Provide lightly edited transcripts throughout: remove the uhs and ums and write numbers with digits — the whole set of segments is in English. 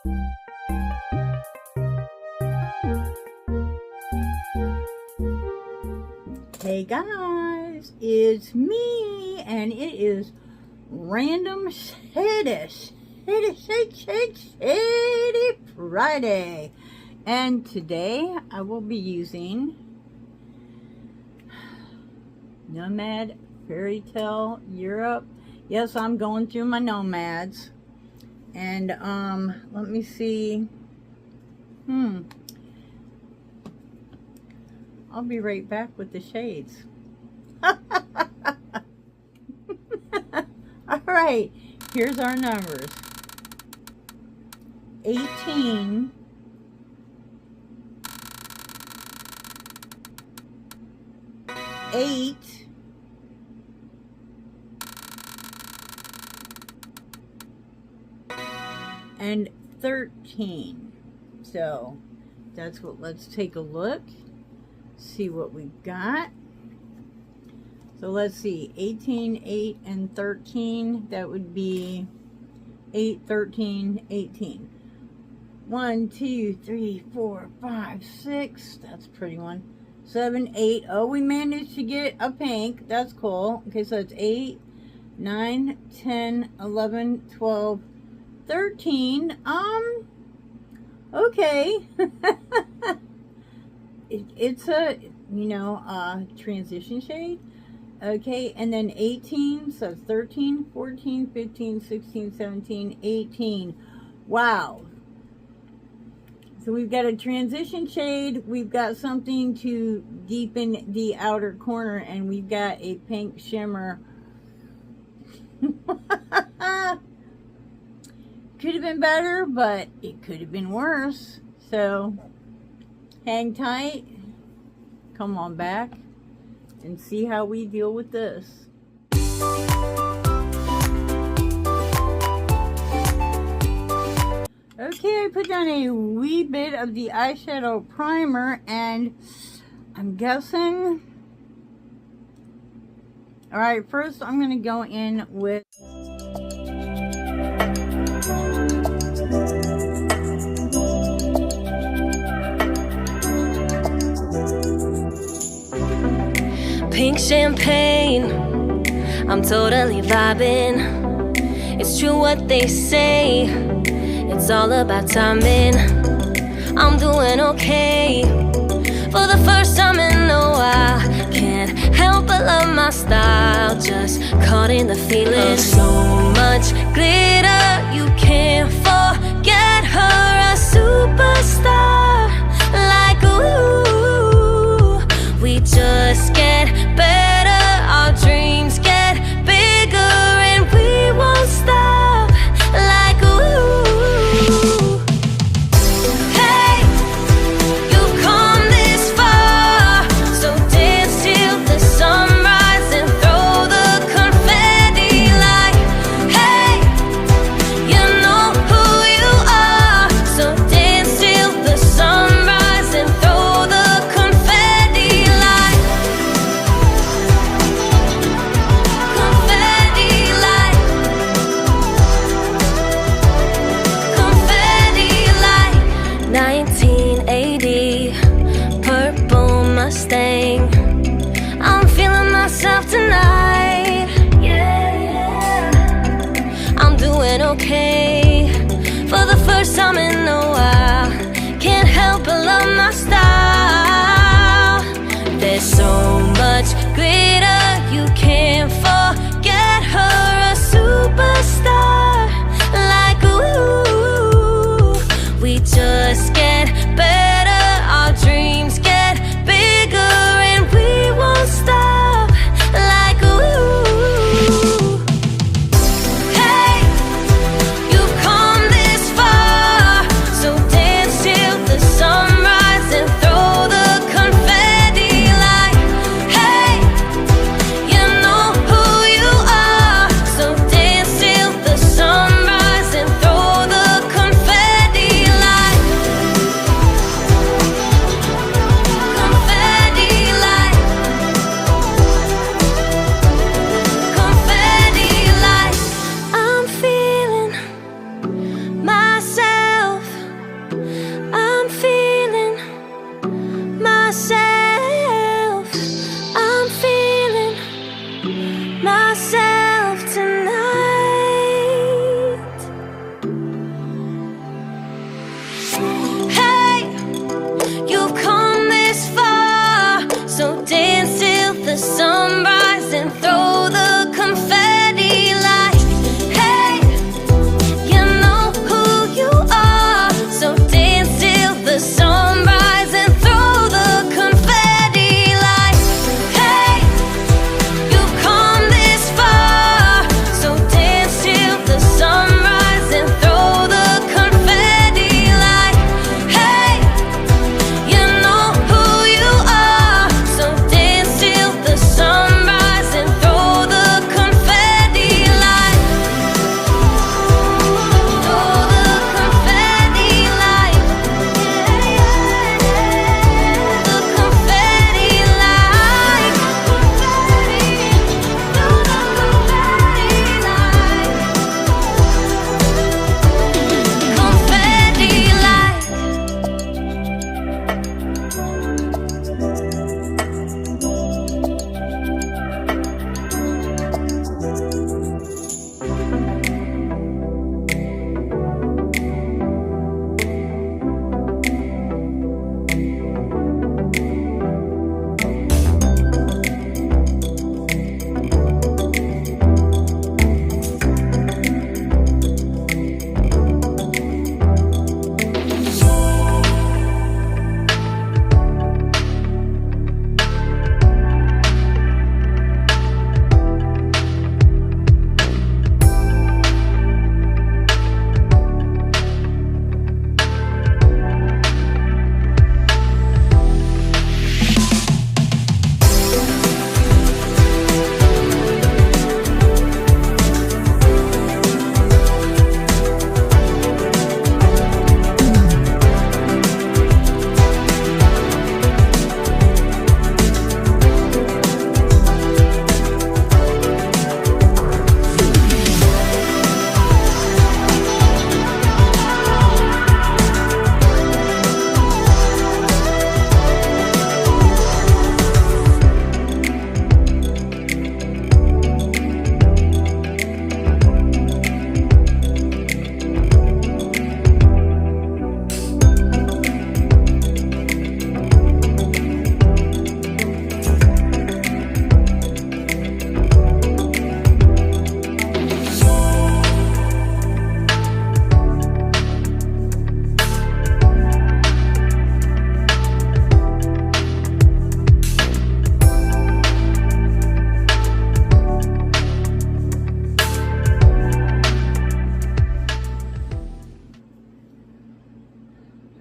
Hey guys, it's me, and it is Random Shady Friday, and today I will be using Nomad Fairy Tale Europe. Yes, I'm going through my nomads, and let me see. I'll be right back with the shades. Alright, here's our numbers. 18, 8, 13. So that's what, let's take a look. See what we've got. So let's see, 18, 8, and 13. That would be 8, 13, 18. 1, 2, 3, 4, 5, 6. That's a pretty one. 7, 8. Oh, we managed to get a pink. That's cool. Okay, so it's 8, 9, 10, 11, 12, 13. Okay. It's a, you know, transition shade. Okay, and then 18, so 13, 14, 15, 16, 17, 18. Wow. So we've got a transition shade, we've got something to deepen the outer corner, and we've got a pink shimmer. Could have been better, but it could have been worse. So hang tight, come on back, and see how we deal with this. Okay, I put down a wee bit of the eyeshadow primer, and I'm guessing... Alright, first I'm going to go in with... Pink champagne, I'm totally vibing. It's true what they say, it's all about timing. I'm doing okay, for the first time in a while. Can't help but love my style, just caught in the feeling. So much glitter, you can't forget her, a superstar. Like ooh, we just get better, our dreams get bigger, and we won't stop. Like ooh, hey, you've come this far, so dance till the sunrise and throw the confetti. Like hey, you know who you are, so dance till the sunrise and throw the confetti. Like confetti, like confetti, like 1980 purple Mustang. I'm feeling myself tonight. Yeah, I'm doing okay, for the first time in a while. Can't help but love my style. There's so much glitter, you can't forget her, a superstar. Like ooh, we just get better, our dreams get bigger, and we won't stop. Like ooh, hey, you've come this far, so dance till the sunrise and throw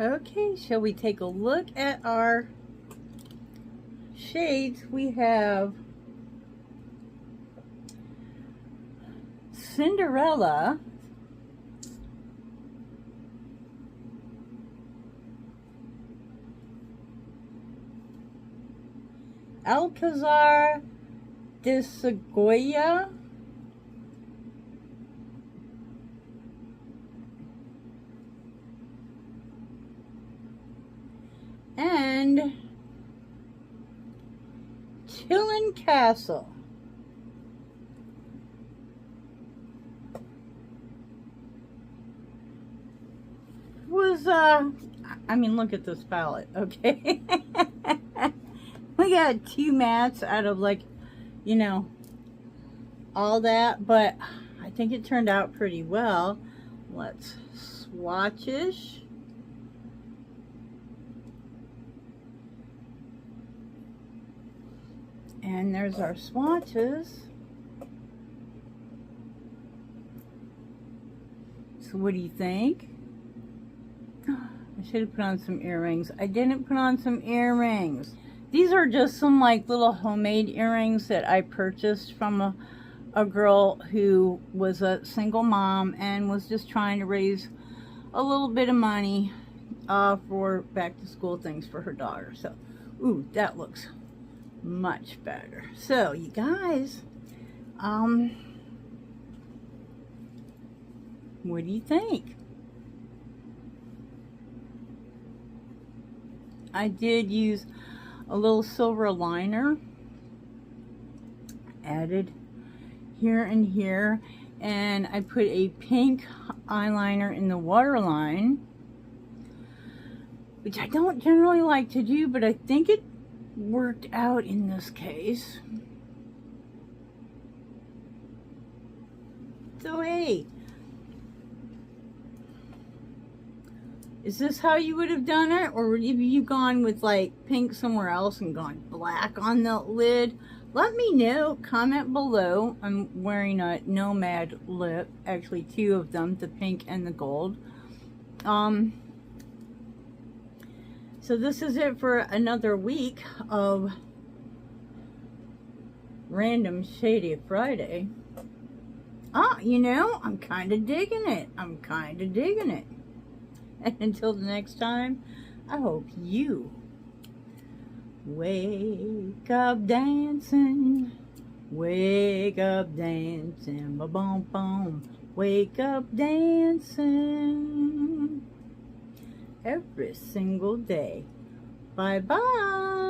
Okay, shall we take a look at our shades? We have Cinderella, Alcazar de Segoya, and Kayln Castle. I mean, look at this palette, okay? We got 2 mats out of, like, you know, all that, but I think it turned out pretty well. Let's swatches. And there's our swatches. So what do you think? I should have put on some earrings. I didn't put on some earrings. These are just some like little homemade earrings that I purchased from a girl who was a single mom and was just trying to raise a little bit of money for back to school things for her daughter. So, ooh, that looks much better. So, you guys, what do you think? I did use a little silver liner added here and here, and I put a pink eyeliner in the waterline, which I don't generally like to do, but I think it worked out in this case. So hey, is this how you would have done it? Or have you gone with like pink somewhere else and gone black on the lid? Let me know, comment below. I'm wearing a Nomad lip, actually 2 of them, the pink and the gold. So this is it for another week of Random Shady Friday. You know, I'm kind of digging it. I'm kind of digging it. And until the next time, I hope you wake up dancing, ba-boom-boom, wake up dancing every single day. Bye-bye.